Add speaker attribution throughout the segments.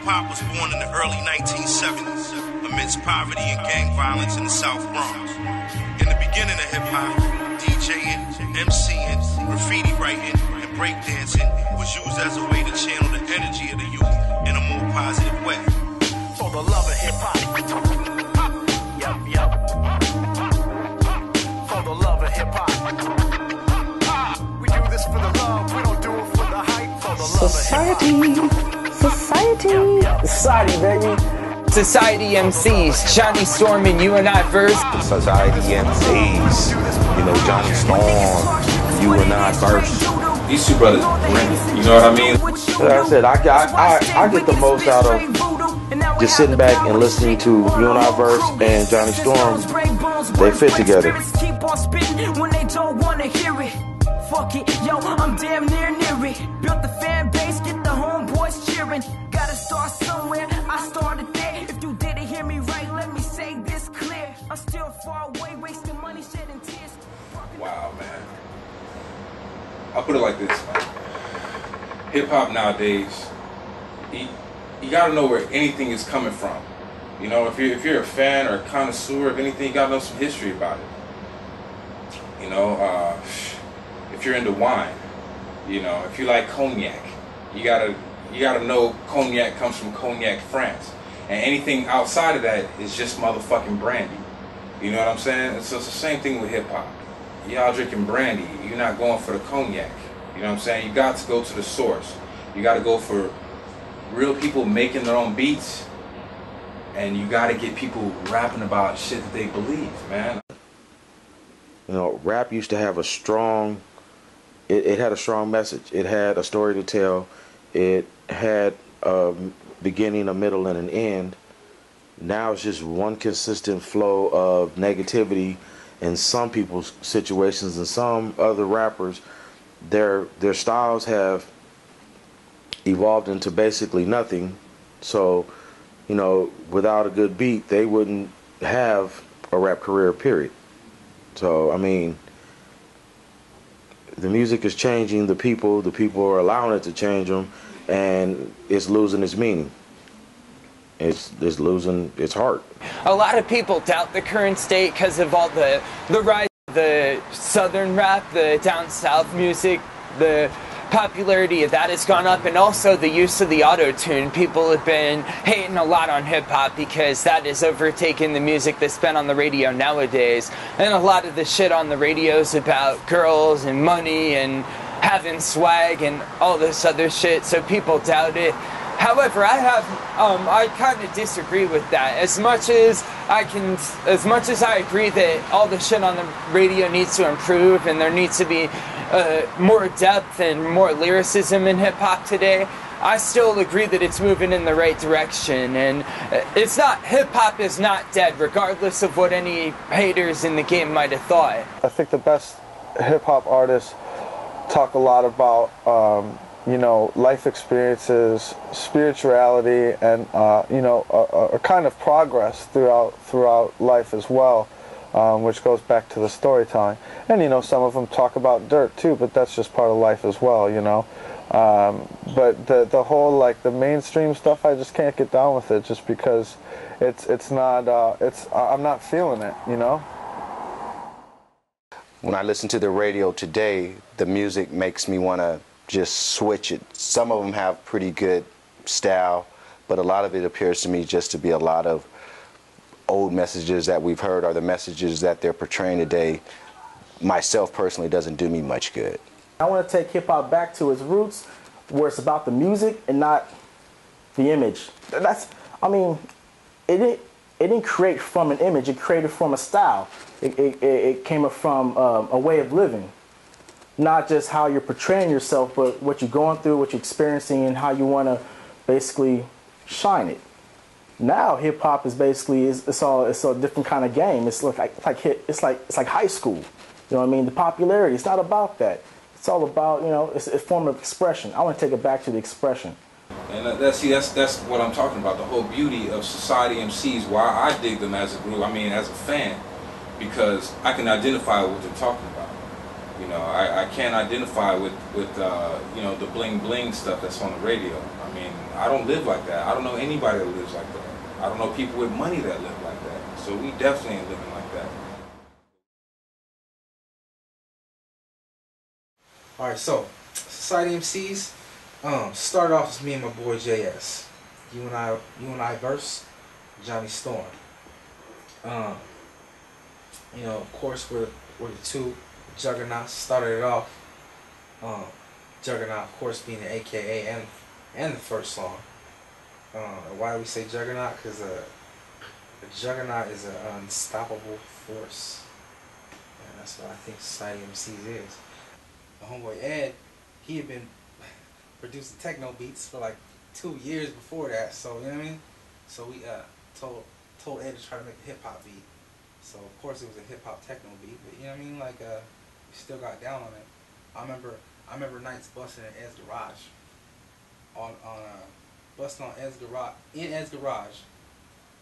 Speaker 1: Hip-hop was born in the early 1970s amidst poverty and gang violence in the South Bronx. In the beginning of hip-hop, DJing, MCing, graffiti writing, and breakdancing was used as a way to channel the energy of the youth in a more positive way.
Speaker 2: For the love of hip-hop. Yup. For the love of hip-hop. We do this for the love, we don't do it for the hype. For the love of hip-hop.
Speaker 3: Society, baby.
Speaker 4: Society MCs, Johnny Storm and You and I Verse.
Speaker 5: Society MCs, you know, Johnny Storm, You and I Verse.
Speaker 6: These two brothers, you know what I mean?
Speaker 5: Like I said, I get the most out of just sitting back and listening to You and I Verse and Johnny Storm. They fit together.
Speaker 7: Fuck it, yo, I'm damn near it. Built the fan base, get the homeboys cheering. Gotta start somewhere, I started there. If you didn't hear me right, let me say this clear. I'm still far away, wasting money, shedding tears.
Speaker 6: Wow, man. I'll put it like this, man. Hip-hop nowadays, you gotta know where anything is coming from. You know, if you're a fan or a connoisseur of anything, you gotta know some history about it. You know, if you're into wine, you know, if you like cognac, you gotta know cognac comes from Cognac, France, and anything outside of that is just motherfucking brandy. You know what I'm saying? So it's the same thing with hip hop. Y'all drinking brandy, you're not going for the cognac. You know what I'm saying? You got to go to the source. You got to go for real people making their own beats, and you got to get people rapping about shit that they believe, man.
Speaker 5: You know, rap used to have a strong. It had a strong message. It had a story to tell. It had a beginning, a middle, and an end. Now it's just one consistent flow of negativity in some people's situations, and some other rappers, their styles have evolved into basically nothing. So, you know, without a good beat, they wouldn't have a rap career, period. So, I mean, the music is changing, the people are allowing it to change them, and it's losing its meaning. It's losing its heart.
Speaker 4: A lot of people doubt the current state because of all the rise of the southern rap, the down south music, the popularity of that has gone up, and also the use of the auto-tune. People have been hating a lot on hip-hop because that has overtaken the music that's been on the radio nowadays, and a lot of the shit on the radio is about girls and money and having swag and all this other shit, so people doubt it. However, I kind of disagree with that. As much as I agree that all the shit on the radio needs to improve and there needs to be more depth and more lyricism in hip-hop today, I still agree that it's moving in the right direction. And hip-hop is not dead, regardless of what any haters in the game might have thought.
Speaker 3: I think the best hip-hop artists talk a lot about you know, life experiences, spirituality, and you know, a kind of progress throughout life as well, which goes back to the storytelling. And you know, some of them talk about dirt too, but that's just part of life as well, you know. But the whole, like, the mainstream stuff, I just can't get down with it, just because it's not I'm not feeling it, you know.
Speaker 5: When I listen to the radio today, the music makes me want to just switch it. Some of them have pretty good style, but a lot of it appears to me just to be a lot of old messages that we've heard, or the messages that they're portraying today. Myself personally, doesn't do me much good.
Speaker 8: I want to take hip-hop back to its roots, where it's about the music and not the image. I mean, it didn't create from an image, it created from a style. It came from a way of living. Not just how you're portraying yourself, but what you're going through, what you're experiencing, and how you want to basically shine it. Now hip-hop is basically it's a different kind of game. It's like high school. You know what I mean? The popularity. It's not about that. It's all about, you know, it's a form of expression. I want to take it back to the expression.
Speaker 6: And that's what I'm talking about. The whole beauty of Society MCs. Why I dig them as a group. I mean, as a fan, because I can identify with what they're talking about. You know, I can't identify with you know, the bling bling stuff that's on the radio. I mean, I don't live like that. I don't know anybody that lives like that. I don't know people with money that live like that. So we definitely ain't living like that.
Speaker 9: All right, so Society MCs started off as me and my boy JS. You and I verse Johnny Storm. You know, of course, we're the two. Juggernautz started it off. Juggernaut, of course, being the AKA and the first song. Why do we say Juggernaut? Because a Juggernaut is an unstoppable force, and that's what I think Society MCs is. My homeboy Ed, he had been producing techno beats for like 2 years before that, so you know what I mean. So we told Ed to try to make a hip hop beat. So of course it was a hip hop techno beat, but you know what I mean. Like we still got down on it. I remember nights busting in Ed's garage, busting on Ed's garage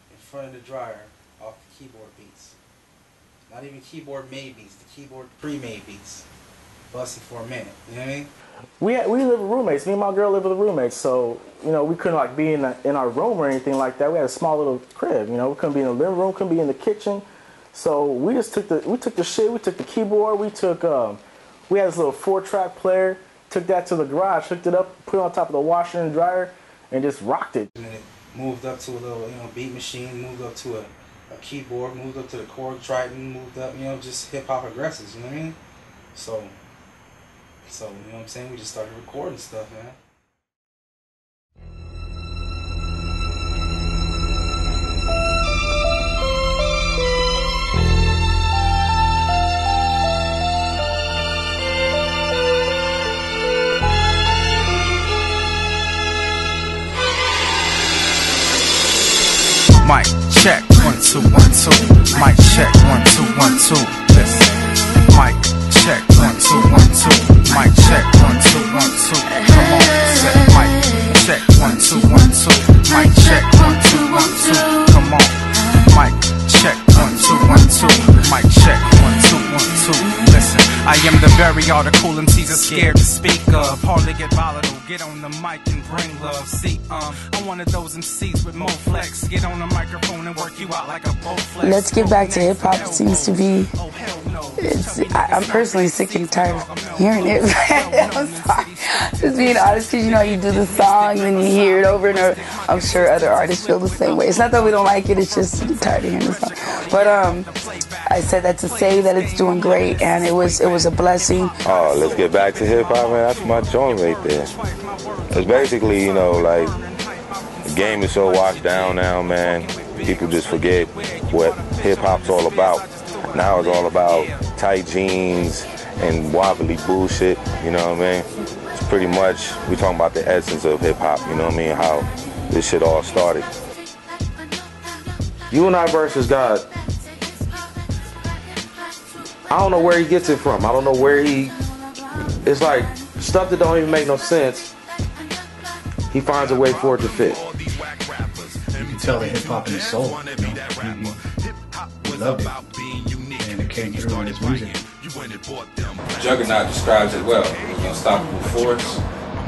Speaker 9: in front of the dryer off the keyboard beats. Not even keyboard made beats, the keyboard pre-made beats. Busting for a minute, you know what I mean?
Speaker 8: We live with roommates. Me and my girl live with roommates, so you know we couldn't like be in our room or anything like that. We had a small little crib, you know. We couldn't be in the living room, couldn't be in the kitchen. So we just took the shit. We took the keyboard. We had this little 4-track player. Took that to the garage, hooked it up, put it on top of the washer and dryer, and just rocked it.
Speaker 9: And then it moved up to a little, you know, beat machine. Moved up to a keyboard. Moved up to the Korg Triton. Moved up, you know, just hip hop aggressives. You know what I mean? So you know what I'm saying? We just started recording stuff, man.
Speaker 10: Mic check 1 2 1 2. Mic check 1 2 1 2. Listen. Mic check 1 2 1 2. Mic check 1 2 1 2. Come on, set. Mic check 1 2 1 2. Mic check 1 2 1 2. Come on. Mic check 1 2 1 2. Mic check 1 2 1 2. Listen, I am the very article MCs are scared to speak of. Hardly get volatile. Get on the mic and bring love. See, I'm one of those MCs with more flex. Get on the microphone and work you out like a Bowflex.
Speaker 11: Let's get back to hip hop. It seems to be. I'm personally sick and tired of hearing it. I'm sorry. Just being honest, because you know you do the song and you hear it over and over. I'm sure other artists feel the same way. It's not that we don't like it. It's just I'm tired of hearing the song. But I said that to say that it's doing great, and it was a blessing.
Speaker 5: Oh, let's get back to hip hop, man. That's my joint right there. It's basically, you know, like the game is so washed down now, man. People just forget what hip hop's all about. Now it's all about tight jeans and wobbly bullshit. You know what I mean? It's pretty much we talking about the essence of hip hop. You know what I mean? How this shit all started. You and I versus God. I don't know where he gets it from. I don't know where it's like stuff that don't even make no sense. He finds a way for it to fit.
Speaker 12: You can tell the hip hop in his soul. You know? He loved it. And it came through in his music.
Speaker 6: Juggernaut describes it well. He's an unstoppable force,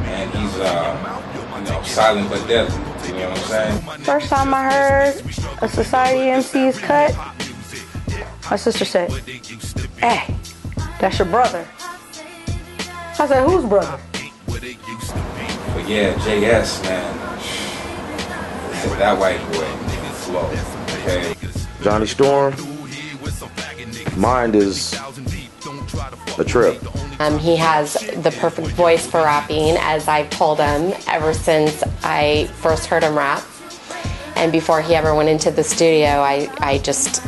Speaker 6: and he's you know, silent but deadly. You know what I'm saying?
Speaker 13: First time I heard a Society MC's cut, my sister said, "Hey, that's your brother." I said, "Whose brother?"
Speaker 6: But yeah, JS, man, that white boy, flow. Okay.
Speaker 5: Johnny Storm, mind is a trip.
Speaker 14: He has the perfect voice for rapping, as I've told him ever since I first heard him rap. And before he ever went into the studio, I just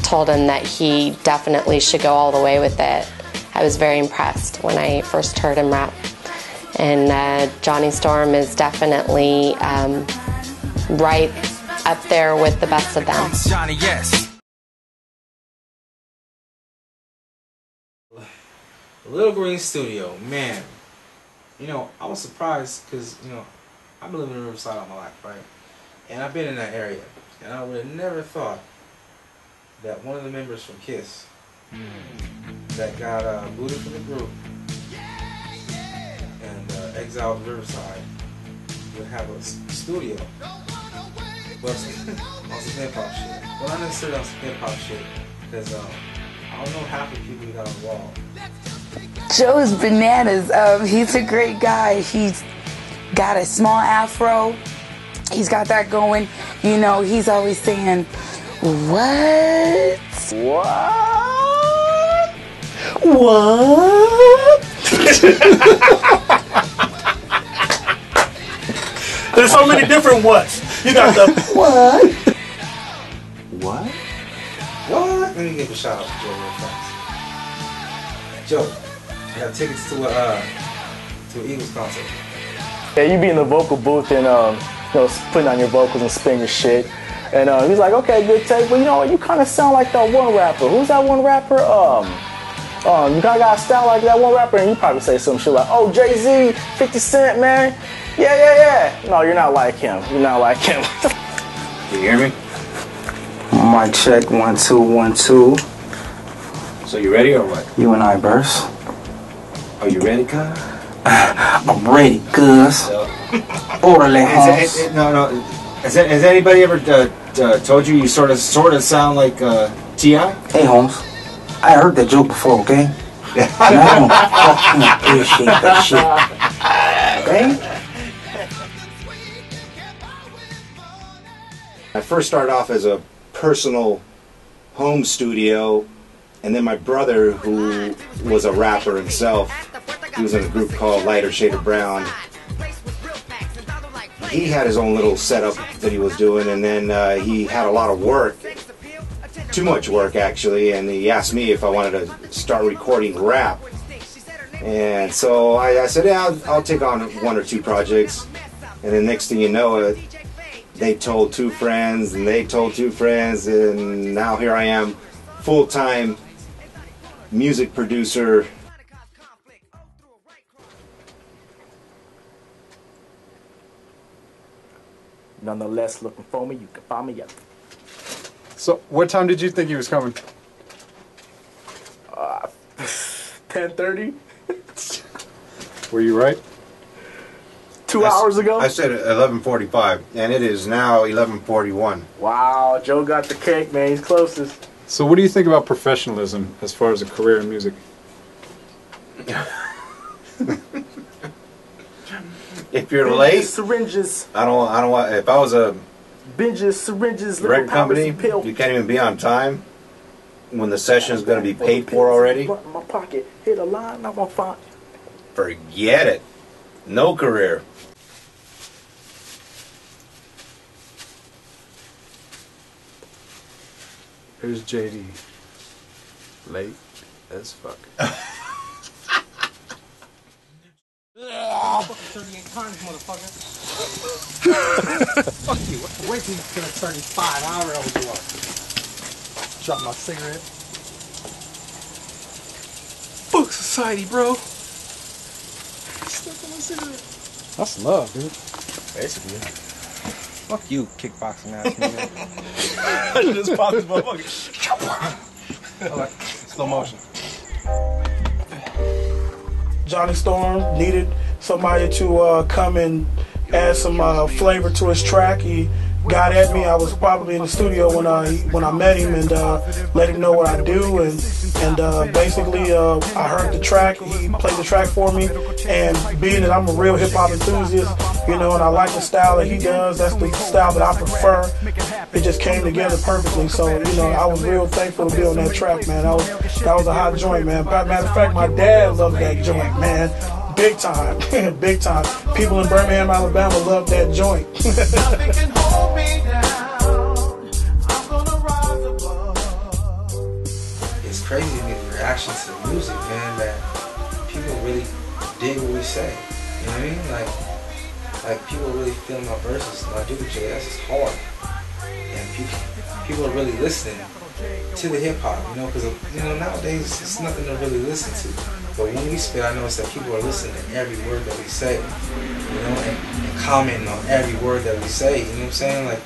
Speaker 14: told him that he definitely should go all the way with it. I was very impressed when I first heard him rap. And Johnny Storm is definitely right up there with the best of them.
Speaker 10: Johnny, yes.
Speaker 9: Little Green Studio, man. You know, I was surprised because, you know, I've been living in Riverside all my life, right? And I've been in that area. And I would have never thought that one of the members from KISS that got booted from the group and exiled Riverside would have a studio. But on some hip hop shit. Well, not necessarily on some hip hop shit, because I don't know half the people who got involved.
Speaker 11: Joe's bananas. He's a great guy. He's got a small afro. He's got that going. You know, he's always saying, what?
Speaker 8: What? What? There's so many different whats. You got the what?
Speaker 9: What? What? Let me give a shout out to Joe real fast. Joe, I got tickets to an Eagles concert.
Speaker 8: Yeah, you be in the vocal booth and you know, putting on your vocals and spinning your shit. And he's like, okay, good take, but you know what? You kind of sound like that one rapper. Who's that one rapper? You kind of got a style like that one rapper, and you probably say some shit like, oh, Jay-Z, 50 Cent, man. Yeah. No, you're not like him. You're not like him.
Speaker 15: You hear me? Mic check, 1 2 1 2.
Speaker 16: So you ready or what?
Speaker 15: You and I, Burst.
Speaker 16: Are you ready, cuz?
Speaker 15: I'm ready, cuz. Orderly, Holmes.
Speaker 16: No. Has anybody ever told you sort of sound like T.I.?
Speaker 15: Hey, Holmes. I heard that joke before, okay? And I don't fucking appreciate that shit. Okay?
Speaker 16: I first started off as a personal home studio, and then my brother, who was a rapper himself, he was in a group called Lighter Shade of Brown. He had his own little setup that he was doing, and then he had a lot of work, too much work actually, and he asked me if I wanted to start recording rap. And so I said, yeah, I'll take on 1 or 2 projects. And then next thing you know, they told 2 friends, and they told 2 friends, and now here I am, full-time music producer.
Speaker 8: Nonetheless, looking for me, you can find me at.
Speaker 17: So, what time did you think he was coming?
Speaker 8: 10:30.
Speaker 17: Were you right?
Speaker 8: 2 hours ago?
Speaker 16: I said 11:45, and it is now 11:41.
Speaker 8: Wow, Joe got the cake, man. He's closest.
Speaker 17: So what do you think about professionalism as far as a career in music?
Speaker 16: If you're
Speaker 8: binges,
Speaker 16: late,
Speaker 8: syringes.
Speaker 16: I don't want. If I was a
Speaker 8: binges, syringes,
Speaker 16: record company, you can't even be on time when the session is going to be paid for already.
Speaker 8: In my pocket, hit a line, I'm on fire.
Speaker 16: Forget it. No career.
Speaker 17: Here's JD. Late as fuck.
Speaker 9: 38 times, motherfucker. Fuck you. Wait till you turn 35. However old you are. Drop my cigarette.
Speaker 17: Fuck society, bro. That's love, dude.
Speaker 9: Basically. Fuck you, kickboxing ass nigga.
Speaker 8: I just popped this motherfucker.
Speaker 9: Alright, slow motion.
Speaker 18: Johnny Storm needed somebody to come and add some flavor to his track. He got at me. I was probably in the studio when I met him and let him know what I do. And basically, I heard the track. He played the track for me. And being that I'm a real hip hop enthusiast, you know, and I like the style that he does, that's the style that I prefer. It just came together perfectly. So, you know, I was real thankful to be on that track, man. That was a hot joint, man. Matter of fact, my dad loved that joint, man. Big time, big time. People in Birmingham, Alabama love that joint.
Speaker 9: It's crazy to me, the reaction to the music, man, that people really dig what we say. You know what I mean? Like people really feel my verses. When I do the jazz, it's hard. And people are really listening to the hip hop, you know, because, you know, nowadays it's nothing to really listen to. But when we spit, I notice that people are listening to every word that we say, you know, and commenting on every word that we say, you know what I'm saying? Like,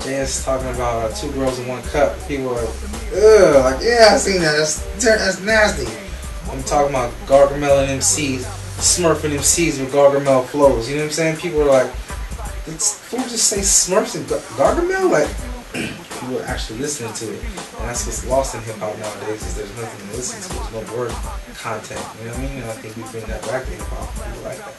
Speaker 9: Jay is talking about 2 girls in 1 cup. People are ugh, like, yeah, I seen that. That's nasty. I'm talking about Gargamel and MCs, smurfing MCs with Gargamel flows. You know what I'm saying? People are like, fool just say Smurfs and Gargamel? Like, people are actually listening to it. And that's what's lost in hip hop nowadays, is there's nothing to listen to. There's no word content. You know what I mean? And I think we bring that back to hip hop. People like that.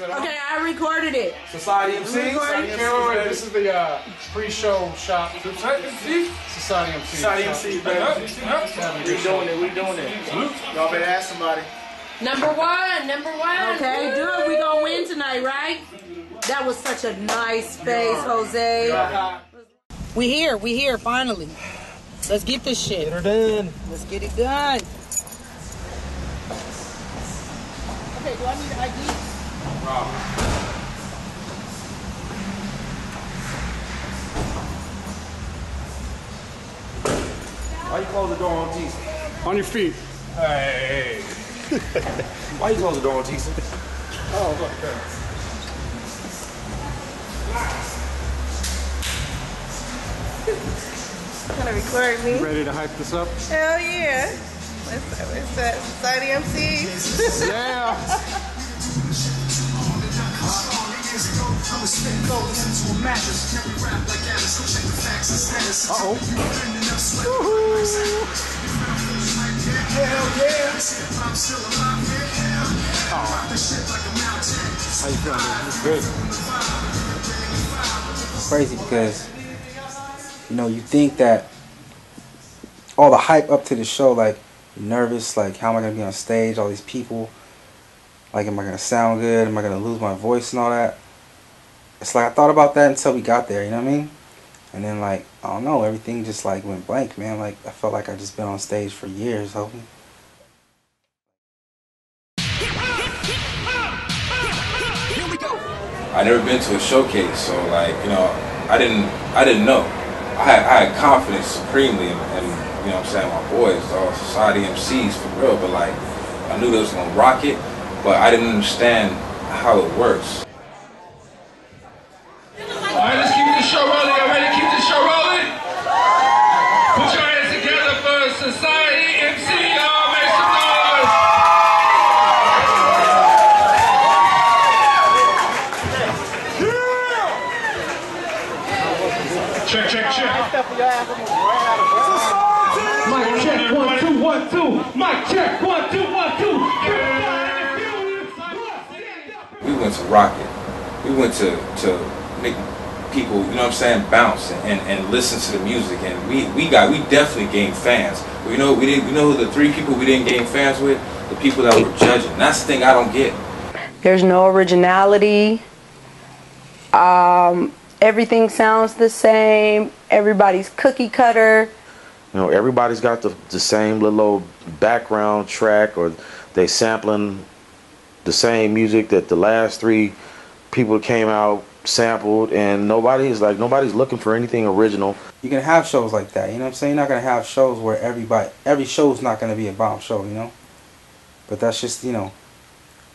Speaker 13: Okay, I recorded it.
Speaker 18: Society MCS.
Speaker 12: Wait, this is the pre-show shop. Society MCS. Society MCS, baby. We doing it. Y'all better ask somebody.
Speaker 13: Number one. Okay, good. We gonna win tonight, right? That was such a nice face, Jose. We here, finally. Let's get this shit.
Speaker 9: Get her done.
Speaker 13: Let's get it done. Okay, do I need ID?
Speaker 5: Why you close the door on Jesus?
Speaker 12: On your feet.
Speaker 5: Hey. Why you close the door on Jesus?
Speaker 12: Oh, look.
Speaker 19: Gonna record me?
Speaker 12: Ready to hype this up?
Speaker 19: Hell yeah. What's that? Society MCS?
Speaker 12: Yeah. Uh-oh.
Speaker 18: Hell yeah.
Speaker 12: How you feeling, man? It's good.
Speaker 15: Crazy because, you know, you think that all the hype up to the show, like, you're nervous, like, how am I going to be on stage, all these people, like, am I going to sound good, am I going to lose my voice and all that? It's like I thought about that until we got there, you know what I mean? And then, like, I don't know, everything just, like, went blank, man. Like, I felt like I just been on stage for years, hoping.
Speaker 6: I never been to a showcase, so like, you know, I didn't know. I had confidence supremely in you know what I'm saying, my boys, all Society MCs for real, but like I knew they was gonna rock it, but I didn't understand how it works.
Speaker 20: Alright, let's keep the show rolling. Y'all ready to keep the show rolling? Put your hands together for Society MC. Y'all make some noise. Check. Mic check, 1, 2, 1, 2. Mic check, 1, 2, 1, 2.
Speaker 6: We went to rock it. We went to make people, you know what I'm saying, bounce and listen to the music, and we definitely gained fans. But you know who the 3 people we didn't gain fans with? The people that were judging. That's the thing I don't get.
Speaker 13: There's no originality. Everything sounds the same. Everybody's cookie cutter.
Speaker 5: You know, everybody's got the same little background track, or they sampling the same music that the last 3 people came out sampled, and nobody's looking for anything original.
Speaker 15: You can have shows like that, you know what I'm saying? You're not going to have shows where every show's not going to be a bomb show, you know? But that's just, you know,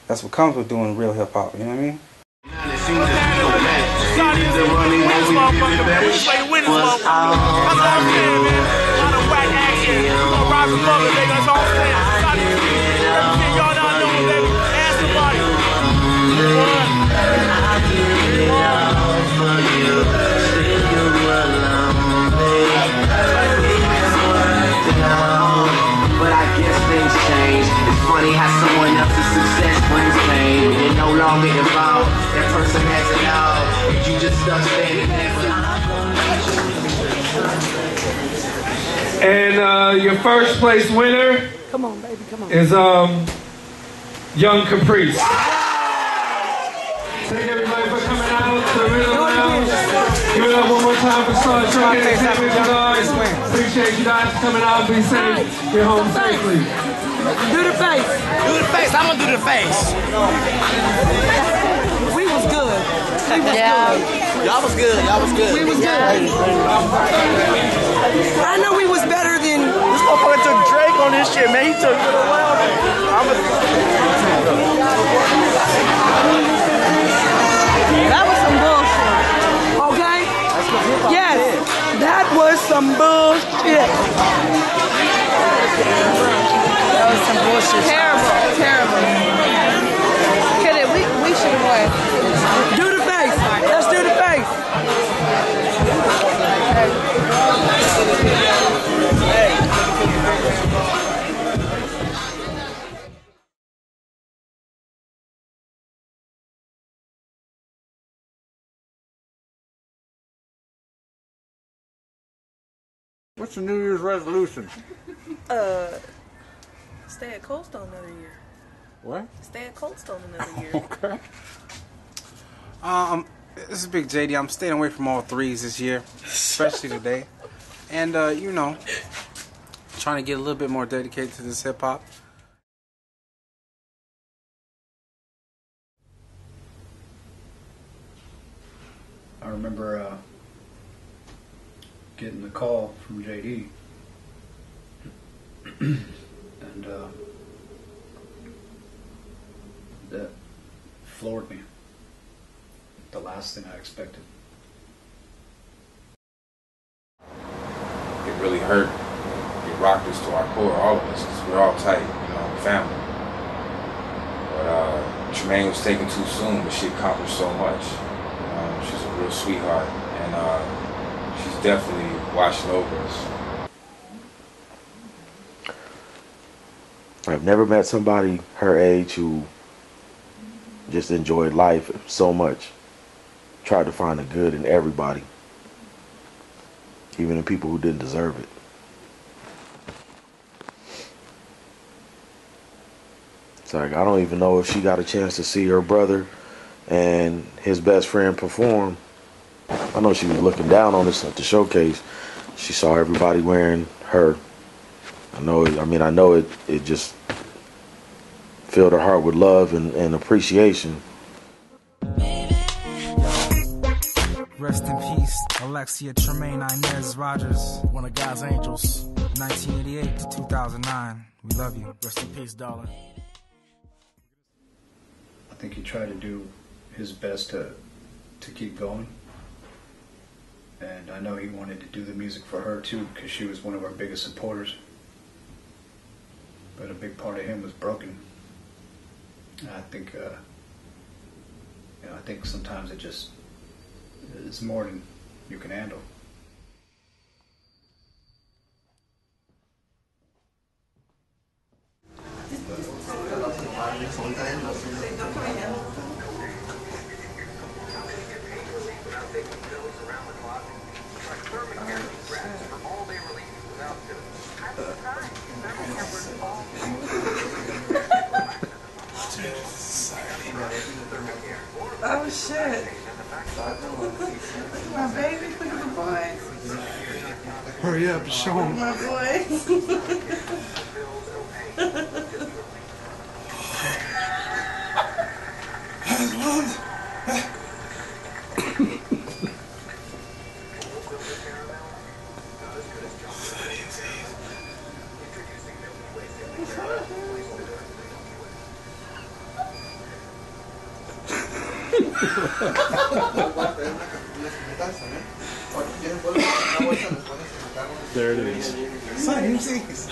Speaker 15: that's what comes with doing real hip-hop, you know what I mean?
Speaker 7: But I guess things change. It's funny how someone else's success brings pain. You're no longer involved. That person has it all. You just stuck standing there.
Speaker 20: And your first place winner,
Speaker 13: come on, baby, come on,
Speaker 20: is Young Caprice. Thank everybody for coming out to the Rhythm Lounge. Give it up one more time for Star Trek Entertainment, guys. Appreciate you guys coming out. Be safe. Get home safely.
Speaker 13: Do the face.
Speaker 7: Do the face. I'm gonna do the face.
Speaker 13: We was good.
Speaker 7: Y'all was good. Y'all was good.
Speaker 13: We was good. I know we was better than.
Speaker 7: This motherfucker took Drake
Speaker 18: on this shit, man. He took it away on it.
Speaker 13: That was some bullshit. Okay? Yes, that was some bullshit. That was some bullshit. Terrible, terrible. Kidding, we should have won. Do the face. Let's do the face.
Speaker 21: What's the New Year's resolution?
Speaker 19: Stay at Cold Stone another year.
Speaker 21: What?
Speaker 19: Stay at Cold Stone another year.
Speaker 15: Okay. This is Big JD. I'm staying away from all threes this year, especially today. And, you know, trying to get a little bit more dedicated to this hip-hop.
Speaker 21: I remember getting the call from JD, and that floored me. The last thing I expected.
Speaker 6: It really hurt. It rocked us to our core, all of us, because we're all tight, you know, family. But Tremaine was taken too soon, but she accomplished so much. She's a real sweetheart, and she's definitely watching over us.
Speaker 5: I've never met somebody her age who just enjoyed life so much. Tried to find the good in everybody, even in people who didn't deserve it. It's like, I don't even know if she got a chance to see her brother and his best friend perform. I know she was looking down on us at the showcase. She saw everybody wearing her. I know it just filled her heart with love and appreciation.
Speaker 10: Rest in peace, Alexia Tremaine Inez Rogers, one of God's angels, 1988 to 2009. We love you. Rest in peace, darling.
Speaker 21: I think he tried to do his best to keep going. And I know he wanted to do the music for her too, because she was one of our biggest supporters. But a big part of him was broken. And I think, I think sometimes it's more than you can handle.
Speaker 19: Oh shit. My baby, look at the boys.
Speaker 21: Hurry up, show him.
Speaker 19: My boys.
Speaker 21: There it is.
Speaker 19: Society MCS.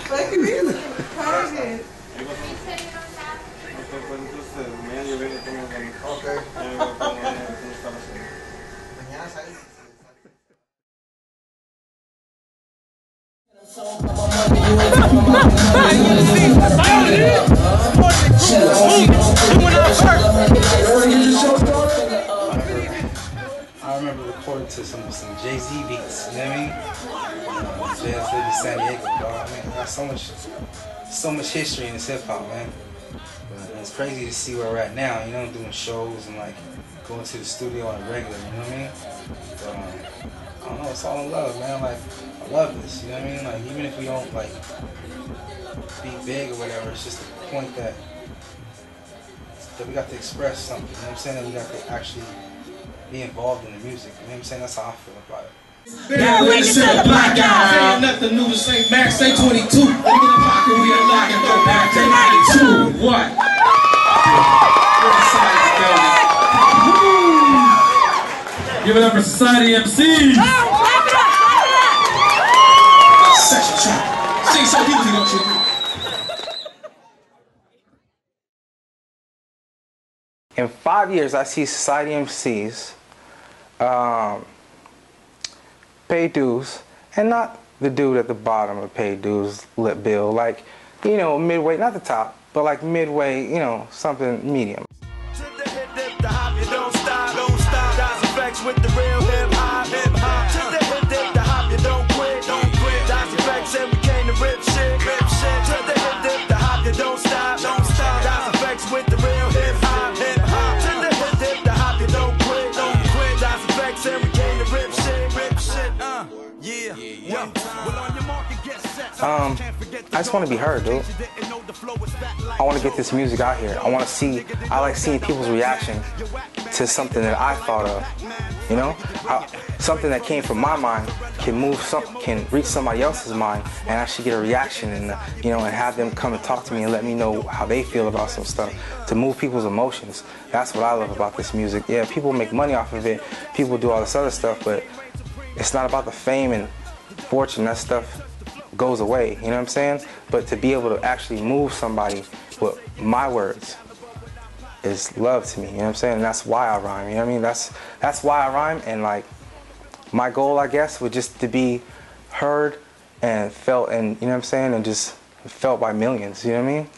Speaker 15: I remember recording to some Jay-Z beats, you know what I mean? Jazz lived in San Diego, dog. I mean, I got so much history in this hip hop, man. But it's crazy to see where we're at now, you know, doing shows and like going to the studio on a regular, you know what I mean? So, I don't know, it's all in love, man. Like, I love this, you know what I mean? Like, even if we don't like be big or whatever, it's just the point that we got to express something, you know what I'm saying? That we got to actually be involved in the music, you know what I'm saying? That's how I feel about it.
Speaker 20: Bear witness to the black guy. Saying nothing new to St. Max, say 22. Look in the pocket, we unlock and throw back to 92. What? Give it up for Society MCS. Section trap. Sing so easy, don't you?
Speaker 15: In 5 years, I see Society MCS pay dues, and not the dude at the bottom of pay dues lip bill, like, you know, midway, not the top, but like midway, you know, something medium.
Speaker 2: With the real hip hop, to the hip dip, the hop, you don't quit, That's effects and we came to rip shit, To the hip dip, the hop, you don't stop, That's effects with the real hip hop, To the hip dip, the hop, you don't quit, That's effects and we came to rip shit, yeah. Well, on your market, get set.
Speaker 15: I just want to be heard, dude. I want to get this music out here. I like seeing people's reaction to something that I thought of, you know? Something that came from my mind can reach somebody else's mind and actually get a reaction and, you know, and have them come and talk to me and let me know how they feel about some stuff, to move people's emotions. That's what I love about this music. Yeah, people make money off of it, people do all this other stuff, but it's not about the fame and fortune. That stuff goes away, you know what I'm saying? But to be able to actually move somebody with my words is love to me, you know what I'm saying? And that's why I rhyme, you know what I mean? That's why I rhyme, and like my goal, I guess, would just to be heard and felt, and you know what I'm saying, and just felt by millions, you know what I mean?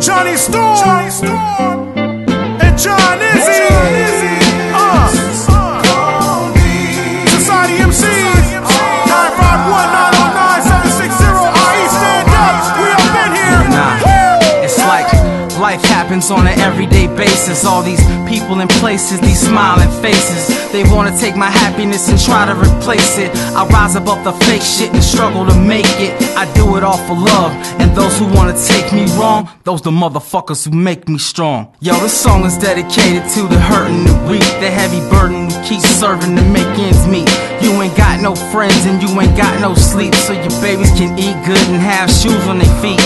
Speaker 2: Johnny Storm, and John Izzy, Society MCS, 951-909-760, I stand up, we up in here.
Speaker 1: It's like life happens on an everyday basis. All these people and places, these smiling faces, they wanna take my happiness and try to replace it. I rise above the fake shit and struggle to make it. I do it all for love, and those who wanna take me wrong, those the motherfuckers who make me strong. Yo, this song is dedicated to the hurting, the weak, the heavy burden who keeps serving to make ends meet. You ain't got no friends and you ain't got no sleep, so your babies can eat good and have shoes on their feet.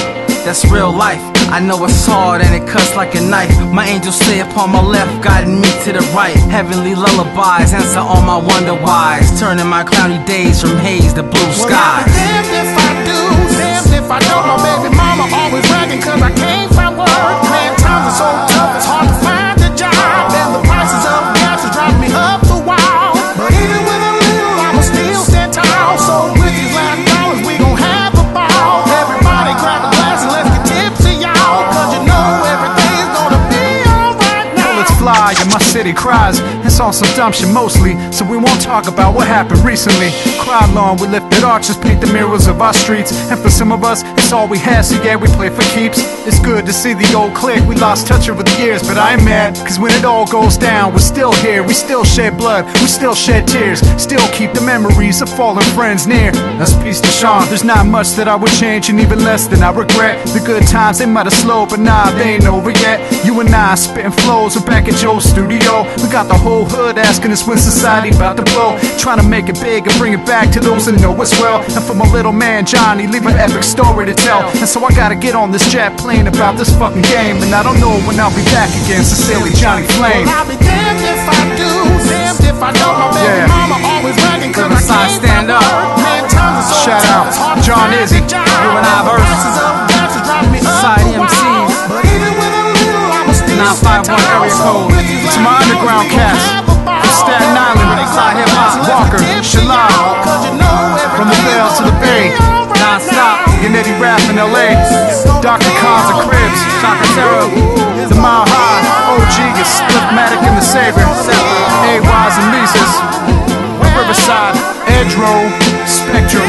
Speaker 1: That's real life. I know it's hard and it cuts like a knife. My angels stay upon my left, guiding me to the right. Heavenly lullabies answer all my wonder whys, turning my cloudy days from haze to blue skies.
Speaker 2: Well, damned if I do, damned if I don't. My baby mama always bragging cause I came from work. Man, times are so tough, it's hard to find a job, and the prices of gas is driving me up the wall. But even with a little, I'ma still stand tall. So with these last dollars, we gon' have a ball. Everybody grab a glass and let's get tipsy, y'all, cause you know everything's gonna be alright now.
Speaker 10: Bullets fly and my city cries. It's on some dumb shit mostly, so we won't talk about what happened recently. Cried long, we lifted arches, paint the mirrors of our streets, and for some of us, it's all we had, so yeah, we play for keeps. It's good to see the old clique, we lost touch over the years, but I ain't mad, cause when it all goes down, we're still here, we still shed blood, we still shed tears, still keep the memories of fallen friends near. That's peace to Sean, there's not much that I would change, and even less than I regret. The good times, they might have slowed, but nah, they ain't over yet. You and I spitting flows, we're back at Joe's studio, we got the whole hood asking us when society about to blow, trying to make it big and bring it back to those that know us well. And for my little man Johnny, leave an epic story to tell. And so I gotta get on this jet plane about this fucking game, and I don't know when I'll be back again, sincerely Johnny Flame.
Speaker 2: Well, I'll be damned if I do, damned if I don't. My baby mama always bragging cause I came
Speaker 1: stand up.
Speaker 2: Man, times are so
Speaker 10: Shout out, John Izzy,
Speaker 1: you and I verse. Society MCS,
Speaker 2: but even with a little, I'ma still
Speaker 1: 951 area code.
Speaker 10: It's my underground cast from Staten Island, Side Hip Hop, Walker, Shalom, from the Bell to the Bay,
Speaker 1: non-stop,
Speaker 10: Gennady Rap in LA, Dr. Khan's of Cribs, Shakatera, The Mile High, OG is Spliffmatic and the Saber, AYs and Lisa's, Riverside, Edro, Spectrum,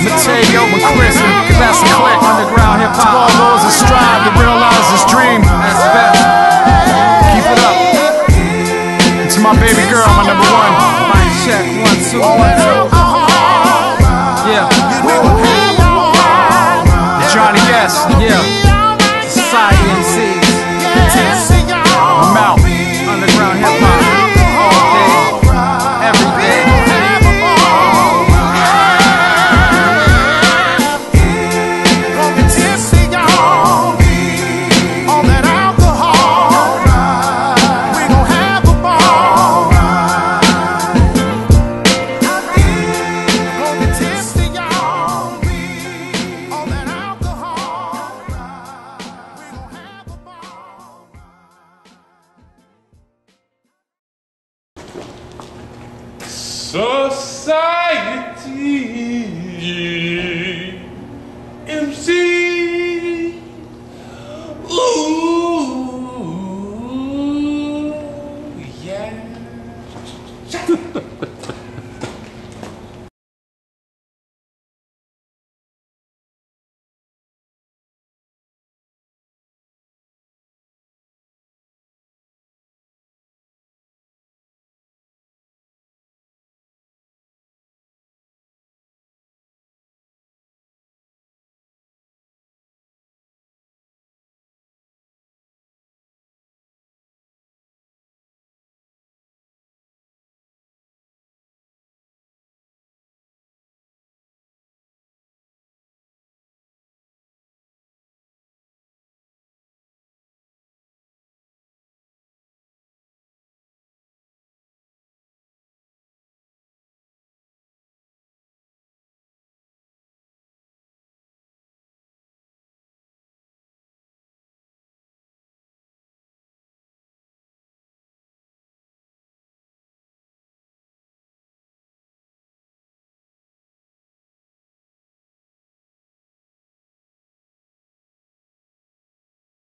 Speaker 10: Mateo and Chris, and Classic Click, Underground Hip Hop.